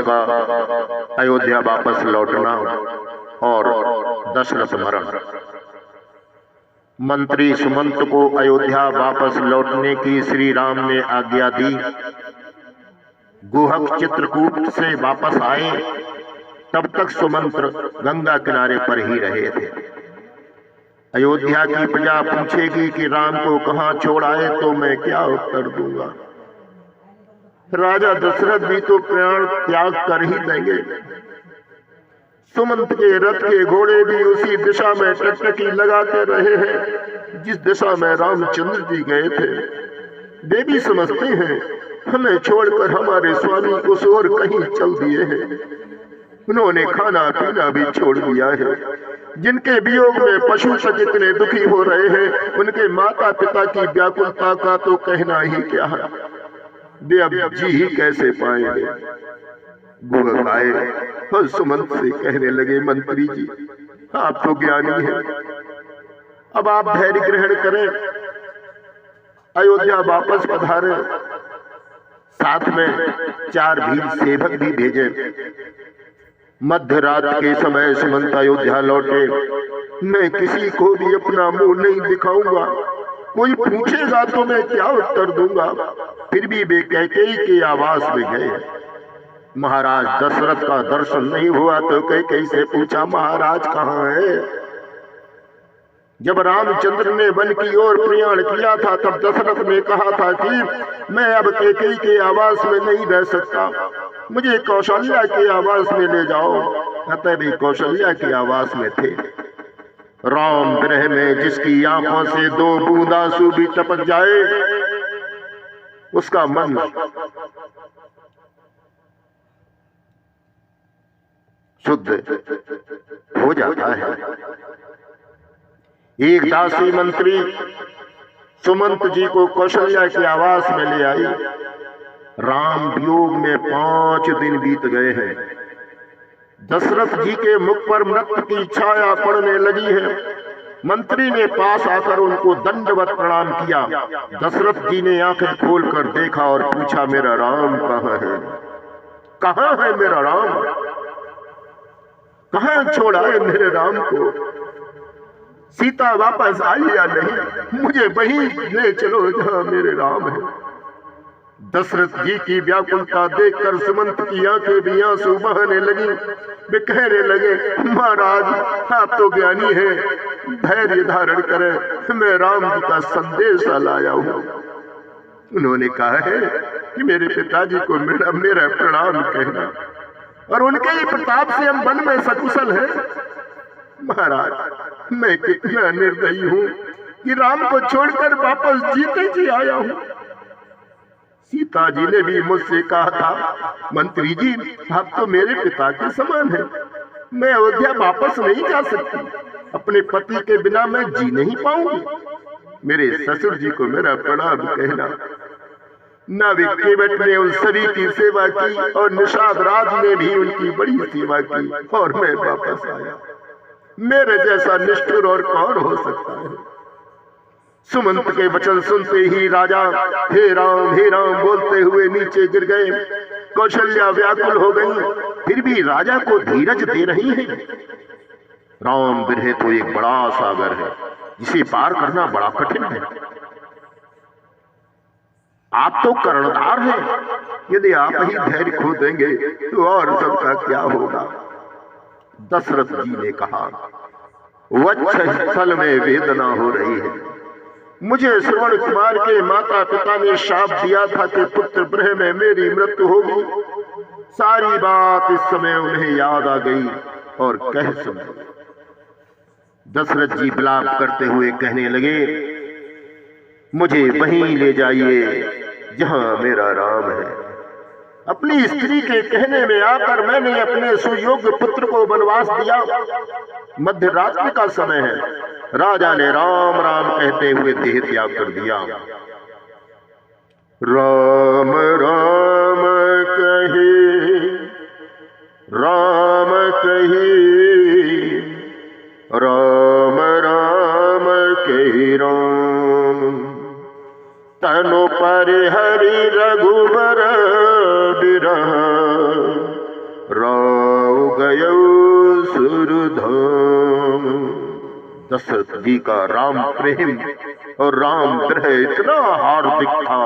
का अयोध्या वापस लौटना और दशरथ मरण। मंत्री सुमंत को अयोध्या वापस लौटने की श्री राम ने आज्ञा दी। गुहक चित्रकूट से वापस आए, तब तक सुमंत गंगा किनारे पर ही रहे थे। अयोध्या की प्रजा पूछेगी कि राम को कहां छोड़ आए, तो मैं क्या उत्तर दूंगा। राजा दशरथ भी तो प्राण त्याग कर ही देंगे। सुमंत के रथ के घोड़े भी उसी दिशा में टकटकी लगाते रहे हैं जिस दिशा में रामचंद्र जी गए थे। वे भी समझते हैं हमें छोड़कर हमारे स्वामी उस ओर कहीं चल दिए हैं। उन्होंने खाना पीना भी छोड़ दिया है। जिनके वियोग में पशु तक इतने दुखी हो रहे हैं, उनके माता पिता की व्याकुलता का तो कहना ही क्या है। वे अब जी ही कैसे पाएंगे। गुहक आए और सुमंत से कहने लगे, मंत्री जी आप तो ज्ञानी हैं, अब आप धैर्य ग्रहण करें, अयोध्या वापस पधारें, साथ में 4 वीर सेवक भी भेजे। मध्य रात के समय सुमंत अयोध्या लौटे। मैं किसी को भी अपना मुंह नहीं दिखाऊंगा, कोई पूछेगा तो मैं क्या उत्तर दूंगा। फिर भी वे कैकेयी के आवास में गए। महाराज दशरथ का दर्शन नहीं हुआ तो कैकेयी से पूछा, महाराज कहाँ है। जब रामचंद्र ने वन की ओर प्रयाण किया था, तब दशरथ ने कहा था कि मैं अब कैकेयी के आवास में नहीं रह सकता, मुझे कौशल्या के आवास में ले जाओ। अतः भी कौशल्या के आवास में थे। राम विरह में जिसकी आंखों से 2 बूंद आंसू भी टपक जाए, उसका मन शुद्ध हो जाता है। एक दासी मंत्री सुमंत जी को कौशल्या के आवास में ले आई। राम वियोग में 5 दिन बीत गए हैं। दशरथ जी के मुख पर मृत्यु की छाया पड़ने लगी है। मंत्री ने पास आकर उनको दंडवत प्रणाम किया। दशरथ जी ने आंखें खोलकर देखा और पूछा, मेरा राम कहाँ है, कहाँ है मेरा राम, कहाँ छोड़ा है मेरे राम को। सीता वापस आई या नहीं, मुझे वहीं ले चलो जहां मेरे राम है। दशरथ जी की व्याकुलता देखकर सुमंत की आंखें भी आंसू बहाने लगी। वे कहने लगे, महाराज आप तो ज्ञानी हैं, धैर्य धारण करें, मैं राम जी का संदेश लाया हूं। उन्होंने कहा है कि मेरे पिताजी को मेरा प्रणाम कहना, और उनके ही प्रताप से हम वन में सकुशल हैं। महाराज मैं कितना निर्दयी हूं कि राम को छोड़कर वापस जीते जी आया हूं। सीता जी ने भी मुझसे कहा था, मंत्री जी आप तो मेरे पिता के समान हैं, मैं अयोध्या वापस नहीं जा सकती, अपने पति के बिना मैं जी नहीं पाऊंगी। मेरे ससुर जी को मेरा प्रणाम कहना। नाविक केवट ने उन सभी की सेवा की और निषाद राज ने भी उनकी बड़ी सेवा की, और मैं वापस आया। मेरे जैसा निष्ठुर और कौन हो सकता है। सुमंत के वचन सुनते ही राजा हे राम बोलते हुए नीचे गिर गए। कौशल्या व्याकुल हो गई, फिर भी राजा को धीरज दे रही है। राम विरह तो एक बड़ा सागर है, जिसे पार करना बड़ा कठिन है। आप तो कर्णधार हैं, यदि आप ही धैर्य खो देंगे तो और सबका क्या होगा। दशरथ जी ने कहा, वक्षस्थल में वेदना हो रही है। मुझे श्रवण कुमार के माता पिता ने शाप दिया था कि पुत्र विरह में मेरी मृत्यु होगी। सारी बात इस समय उन्हें याद आ गई और कह सुना। दशरथ जी विलाप करते हुए कहने लगे, मुझे वहीं ले जाइए जहां मेरा राम है। अपनी स्त्री के कहने में आकर मैंने अपने सुयोग्य पुत्र को वनवास दिया। मध्य रात्रि का समय है। राजा ने राम राम कहते हुए देह त्याग कर दिया। राम राम कहे, राम कही, राम राम कही राम। तनु पर हरि रघुबर बिरह, दशरथ जी का राम प्रेम और राम द्रह इतना हार्दिक था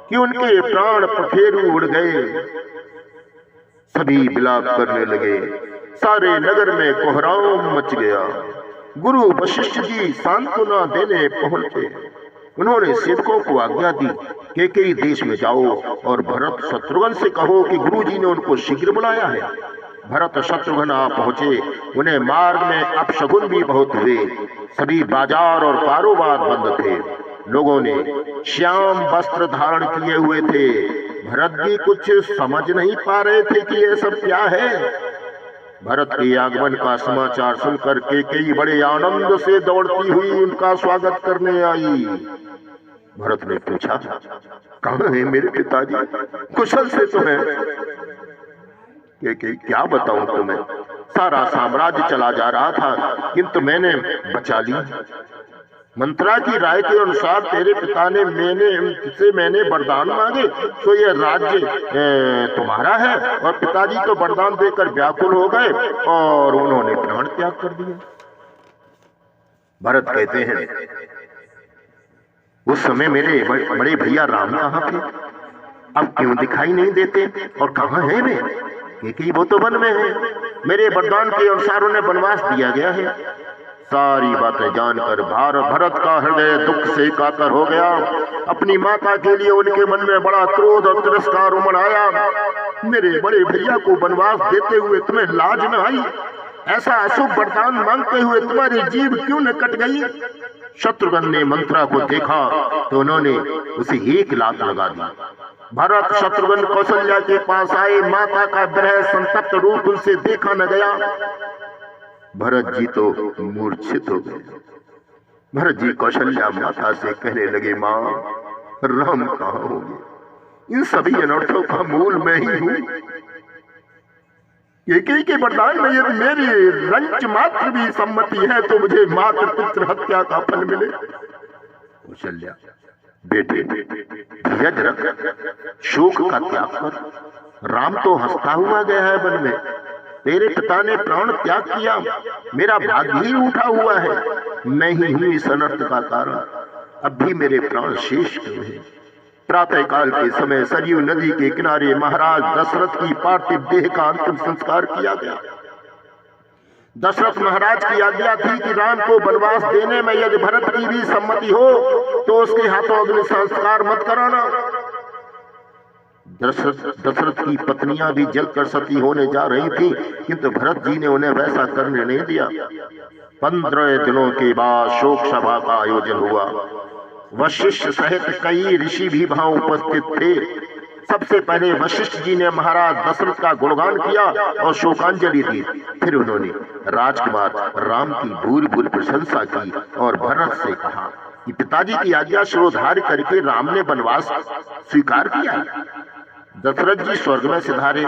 कि उनके प्राण पखेरु उड़ गए। सभी विलाप करने लगे, सारे नगर में कोहराम मच गया। गुरु वशिष्ठ जी सांत्वना देने पहुंचे। उन्होंने सेवकों को आज्ञा दी कि कई देश में जाओ और भरत शत्रुघ्न से कहो कि गुरु जी ने उनको शीघ्र बुलाया है। भरत शत्रुघ्न आ पहुंचे। उन्हें मार्ग में अपशगुन भी बहुत हुए। सभी बाजार और कारोबार बंद थे। लोगों ने श्याम वस्त्र धारण किए हुए थे। भरत जी कुछ समझ नहीं पा रहे थे कि ये सब क्या है। भरत के आगमन का समाचार सुनकर केकई बड़े आनंद से दौड़ती हुई उनका स्वागत करने आई। भरत ने पूछा, कहाँ है मेरे पिताजी? कुशल से तो है। केकई, क्या बताऊं तुम्हें, सारा साम्राज्य चला जा रहा था किंतु मैंने बचा ली। मंत्रा की राय के अनुसार तेरे पिता ने मैंने वरदान मांगे तो ये राज्य तुम्हारा है, और पिताजी तो वरदान देकर व्याकुल हो गए और उन्होंने प्राण त्याग कर दिया। भरत कहते हैं, उस समय मेरे बड़े भैया राम कहाँ थे? अब क्यों दिखाई नहीं देते और कहाँ है वे? क्योंकि वो तो वन में है। मेरे वरदान के अनुसार उन्हें वनवास दिया गया है। सारी बातें जानकर भरत का हृदय दुख से कातर हो गया। अपनी माता के लिए उनके मन में बड़ा क्रोध और तिरस्कार उमड़ आया। मेरे बड़े भैया को वनवास देते हुए तुम्हें लाज न आई? ऐसा अशुभ वरदान मांगते हुए तुम्हारी जीभ क्यों न कट गई? शत्रुघ्न ने मंत्रा को देखा तो उन्होंने उसे एक लात लगा दी। भरत शत्रुघ्न कौशल्या के पास आए। माता का विरह संतप्त रूप उनसे देखा न गया। भरत जी तो मूर्छित हो गए। भरत जी कौशल्या माता से कहने लगे, माँ, राम कहाँ होंगे? इन सभी अनर्थों का मूल मैं ही हूँ। केकई के वरदान में यदि मेरी रंच मात्र भी सम्मति है तो मुझे मात्र पुत्र हत्या का फल मिले। कौशल्या, बेटे, धीरज रख, शोक का त्याग कर। राम तो हंसता हुआ गया है वन में। तेरे पिता ने प्राण त्याग किया, मेरा भाग्य ही उठा हुआ है। मैं ही हूं इस अनर्थ का कारण। अब भी मेरे प्राण शेष क्यों हैं? प्रातः काल के समय सरयू नदी के किनारे महाराज दशरथ की पार्थिव देह का अंतिम संस्कार किया गया। दशरथ महाराज की आज्ञा थी कि राम को वनवास देने में यदि भरत की भी सम्मति हो तो उसके हाथों अग्नि संस्कार मत कराना। दशरथ की पत्नियां भी जलकर सती होने जा रही थी किंतु भरत जी ने उन्हें वैसा करने नहीं दिया। 15 दिनों के बाद शोक सभा का आयोजन हुआ। वशिष्ठ सहित कई ऋषि भी वहां उपस्थित थे। सबसे पहले वशिष्ठ जी ने महाराज दशरथ का गुणगान किया और शोकांजलि दी। फिर उन्होंने राजकुमार राम की भूल भूल प्रशंसा की और भरत से कहा कि पिताजी की आज्ञा शिरोधार्य करके राम ने वनवास स्वीकार किया। दशरथ जी स्वर्ग में सिधारे।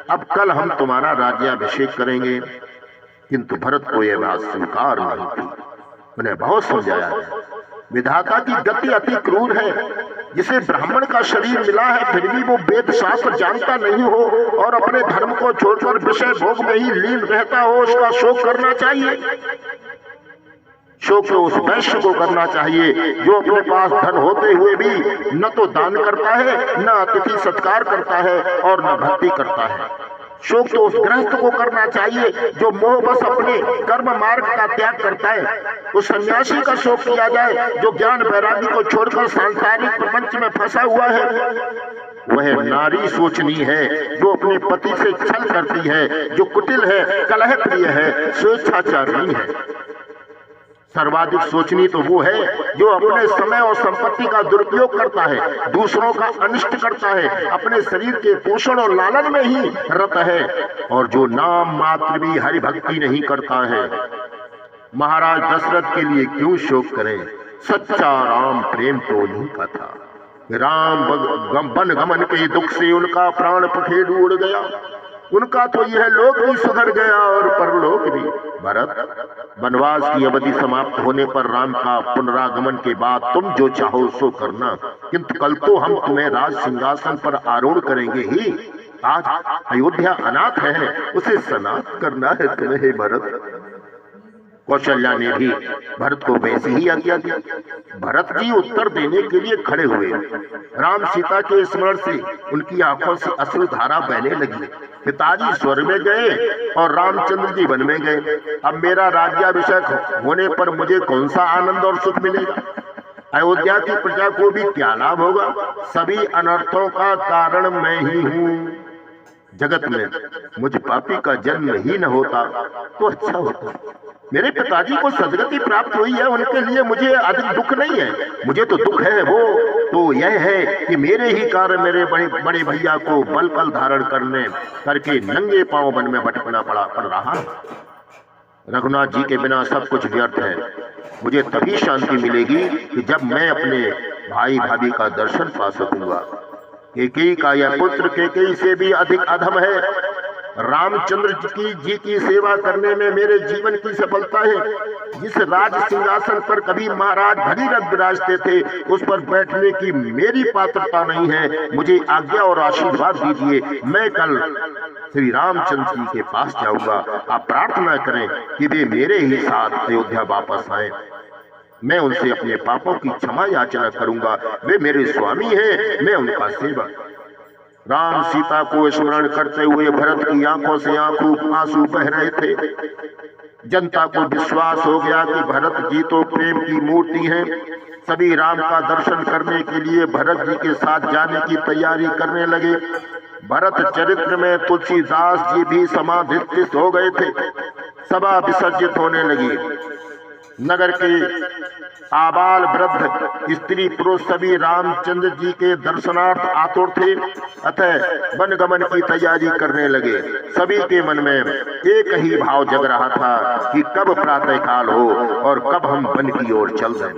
अब कल हम तुम्हारा राज्याभिषेक करेंगे। किंतु भरत को यह बात स्वीकार नहीं थी। उन्हें बहुत समझाया गया। विधाता की गति अति क्रूर है। जिसे ब्राह्मण का शरीर मिला है फिर भी वो वेद शास्त्र जानता नहीं हो और अपने धर्म को छोड़कर विषय भोग में ही लीन रहता हो, उसका शोक करना चाहिए। शोक तो उस वैश्य को करना चाहिए जो अपने पास धन होते हुए भी न तो दान करता है, न अतिथि सत्कार करता है और न भक्ति करता है। शोक तो उस गृहस्थ को करना चाहिए जो मोहबस अपने कर्म मार्ग का त्याग करता है। उस सन्यासी का शोक किया जाए जो ज्ञान वैराग्य को छोड़कर सांसारिक प्रपंच में फंसा हुआ है। वह नारी सोचनी है जो अपने पति से छल करती है, जो कुटिल है, कलह प्रिय है, स्वेच्छाचारिणी है। सर्वाधिक सोचनी तो वो है जो अपने समय और संपत्ति का दुरुपयोग करता है, दूसरों का अनिष्ट करता है, अपने शरीर के पोषण और लालन में ही रत है और जो नाम मात्र भी हरि भक्ति नहीं करता है। महाराज दशरथ के लिए क्यों शोक करें? सच्चा राम प्रेम तो उन्हीं का था। राम वन गमन के दुख से उनका प्राण पखेरु उड़ गया। उनका तो यह लोक भी सुधर गया और परलोक भी। भरत, वनवास की अवधि समाप्त होने पर राम का पुनरागमन के बाद तुम जो चाहो सो करना, किंतु कल तो हम तुम्हें राज सिंहासन पर आरूढ़ करेंगे ही। आज अयोध्या अनाथ है, उसे सनाथ करना है तुम्हें। भरत, कौशल्या ने भी भरत को वैसी ही आज्ञा दी। भरत जी उत्तर देने के लिए खड़े हुए। राम सीता के स्मरण से उनकी आंखों से अश्रु धारा बहने लगी। पिताजी स्वर्ग में गए और रामचंद्र जी वन में गए। अब मेरा राज्याभिषेक होने पर मुझे कौन सा आनंद और सुख मिलेगा? अयोध्या की प्रजा को भी क्या लाभ होगा? सभी अनर्थों का कारण मैं ही हूँ। जगत में मुझ पापी का जन्म ही न होता तो अच्छा होता। मेरे पिताजी को सदगति प्राप्त हुई है, उनके लिए मुझे अधिक दुख नहीं है। मुझे तो दुख है वो तो यह है कि मेरे ही कारण मेरे बड़े भैया को बल धारण करके नंगे पांव वन में भटकना पड़ रहा। रघुनाथ जी के बिना सब कुछ व्यर्थ है। मुझे तभी शांति मिलेगी कि जब मैं अपने भाई भाभी का दर्शन पा सकूंगा। केकई का यह पुत्र केकई से भी अधिक अधम है। रामचंद्र जी की सेवा करने में मेरे जीवन की सफलता है। जिस राज सिंहासन पर कभी महाराज भगीरथ विराजते थे, उस पर बैठने की मेरी पात्रता नहीं है। मुझे आज्ञा और आशीर्वाद दीजिए। मैं कल श्री रामचंद्र जी के पास जाऊंगा। आप प्रार्थना करें कि वे मेरे ही साथ अयोध्या वापस आए। मैं उनसे अपने पापों की क्षमा याचना करूंगा। वे मेरे स्वामी हैं, मैं उनका सेवक। राम सीता को स्मरण करते हुए भरत की आंखों से आंसू बह रहे थे। जनता को विश्वास हो गया कि भरत जी तो प्रेम की मूर्ति हैं। सभी राम का दर्शन करने के लिए भरत जी के साथ जाने की तैयारी करने लगे। भरत चरित्र में तुलसीदास जी भी समाधिस्थ हो गए थे। सभा विसर्जित होने लगी। नगर के आबाल वृद्ध स्त्री पुरुष सभी रामचंद्र जी के दर्शनार्थ आतुर थे। अतः वनगमन की तैयारी करने लगे। सभी के मन में एक ही भाव जग रहा था कि कब प्रातः काल हो और कब हम वन की ओर चल दें।